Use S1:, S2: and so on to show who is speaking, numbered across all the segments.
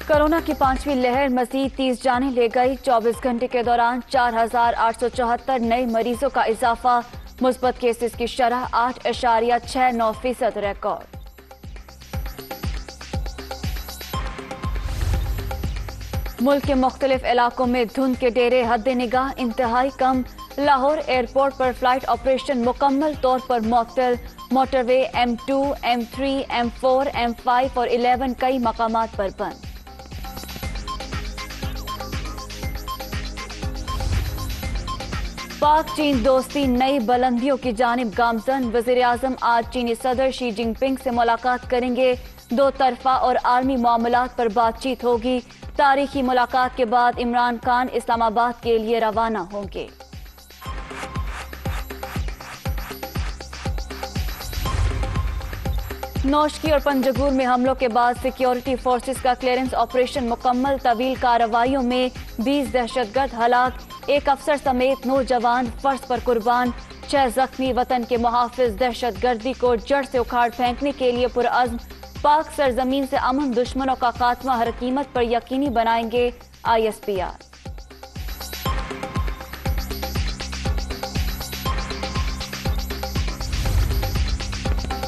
S1: Corona की 5वीं लहर मजीद 30 जानें ले गई। 24 घंटे के दौरान 4,874 नए मरीजों का इजाफा। मुस्बत केसेस की शरह 8.69% रिकॉर्ड। मुल्क के मुख्तलिफ इलाकों में धुंध के डेरे हद निगाह इंतहाई कम। लाहौर एयरपोर्ट पर फ्लाइट ऑपरेशन मुकम्मल तौर पर मुअत्तल। Motorway M2, M3, M4, M5 और 11 कई मकामात पर बंद। पाक चीन दोस्ती नई बुलंदियों की जानिब गामजन। वज़ीर-ए-आज़म आज चीनी सदर शी जिनपिंग से मुलाकात करेंगे। दो तरफा और आलमी मामलात पर बातचीत होगी। तारीखी मुलाकात के बाद इमरान खान इस्लामाबाद के लिए रवाना होंगे। नौशकी और पंजगुर में हमलों के बाद सिक्योरिटी फोर्सेस का क्लियरेंस ऑपरेशन मुकम्मल। तवील कार्रवाइयों में 20 दहशतगर्द हलाक। एक अफसर समेत 9 जवान फर्ज पर कुर्बान। 6 जख्मी। वतन के मुहाफिज दहशतगर्दी को जड़ से उखाड़ फेंकने के लिए पुरअज़्म। पाक सरजमीन से अमन दुश्मनों का खात्मा हर कीमत पर यकीनी बनाएंगे ISPR।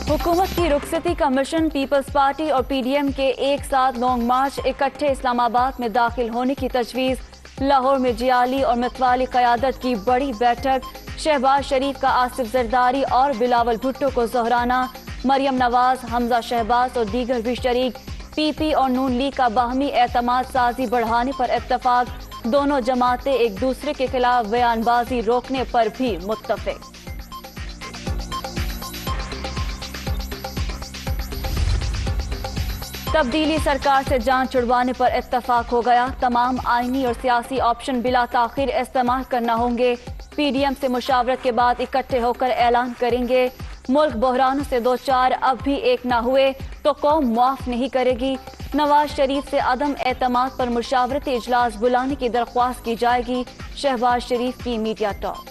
S1: हुकूमत की रुखसती का मिशन। पीपल्स पार्टी और PDM के एक साथ लॉन्ग मार्च। इकट्ठे इस्लामाबाद में दाखिल होने की तजवीज़। लाहौर में जियाली और मतवाली क़यादत की बड़ी बैठक। शहबाज शरीफ का आसिफ जरदारी और बिलावल भुट्टो को जोहराना। मरियम नवाज, हमजा शहबाज और दीगर भी शरीक। PP और नून लीग का बाहमी एतमाद साजी बढ़ाने पर इत्तफाक। दोनों जमातें एक दूसरे के खिलाफ बयानबाजी रोकने पर भी मुत्तफिक। तब्दीली सरकार से जान छुड़वाने पर इत्तफाक हो गया। तमाम आईनी और सियासी ऑप्शन बिला ताखिर इस्तेमाल करना होंगे। PDM से मुशावरत के बाद इकट्ठे होकर ऐलान करेंगे। मुल्क बहरानों से दो चार अब भी एक ना हुए तो कौम मुआफ नहीं करेगी। नवाज शरीफ से अदम एतमाद पर मुशावरती इजलास बुलाने की दरख्वास्त की जाएगी। शहबाज शरीफ की मीडिया टॉक।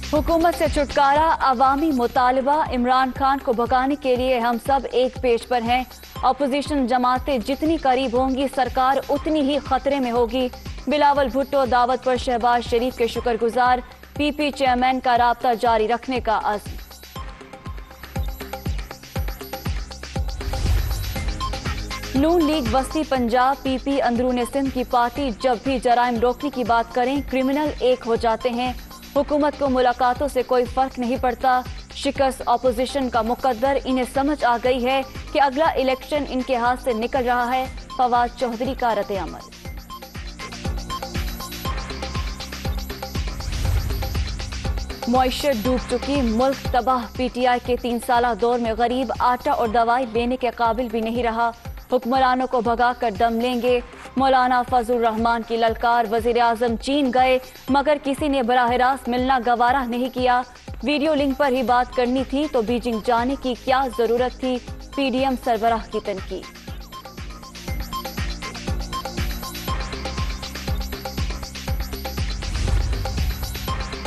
S1: हुकूमत से छुटकारा, अवामी मुतालबा। इमरान खान को भगाने के लिए हम सब एक पेज पर हैं। अपोजिशन जमातें जितनी करीब होंगी सरकार उतनी ही खतरे में होगी। बिलावल भुट्टो दावत पर शहबाज शरीफ के शुक्रगुजार। PP चेयरमैन का राब्ता जारी रखने का अज़्म। नून लीग वस्ती पंजाब PP अंदरूनी सिंध की पार्टी जब भी जराइम रोकने की बात करें क्रिमिनल एक हो जाते हैं। हुकूमत को मुलाकातों से कोई फर्क नहीं पड़ता। शिकस्त अपोजिशन का मुकद्दर। इन्हें समझ आ गई है कि अगला इलेक्शन इनके हाथ से निकल रहा है। फवाद चौधरी का रद्द-ए-अमल। मुआशरत डूब चुकी, मुल्क तबाह। PTI के 3 साला दौर में गरीब आटा और दवाई लेने के काबिल भी नहीं रहा। हुक्मरानों को भगा कर दम लेंगे। मौलाना फजल रहमान की ललकार। वज़ीर-ए-आज़म चीन गए मगर किसी ने बराह रास्त मिलना गवारा नहीं किया। वीडियो लिंक पर ही बात करनी थी तो बीजिंग जाने की क्या जरूरत थी। PDM सरबराह की तनकीद।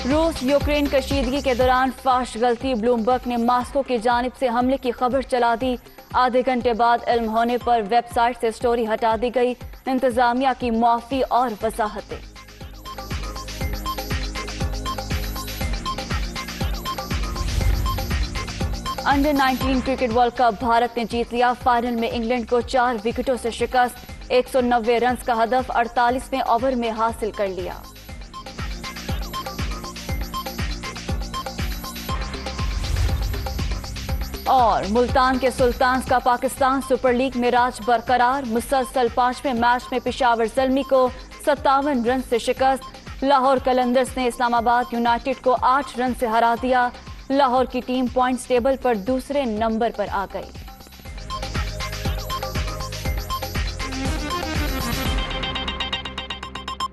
S1: रूस यूक्रेन कशीदगी के दौरान फाश गलती। ब्लूमबर्ग ने मास्को की जानिब से हमले की खबर चला दी। आधे घंटे बाद इल्म होने पर वेबसाइट से स्टोरी हटा दी गई। इंतजामिया की मुआफी और वजाहतें। Under 19 cricket world cup Bharat ने जीत लिया। फाइनल में इंग्लैंड को 4 विकेटों से शिकस्त। 190 रन का हदफ 48वें ओवर में हासिल कर लिया। और मुल्तान के सुल्तान का पाकिस्तान सुपर लीग में राज बरकरार। मुसलसल 5वें मैच में पेशावर ज़ल्मी को 57 रन से शिकस्त। लाहौर कलंदर्स ने इस्लामाबाद यूनाइटेड को 8 रन से हरा दिया। लाहौर की टीम पॉइंट्स टेबल पर दूसरे नंबर पर आ गई।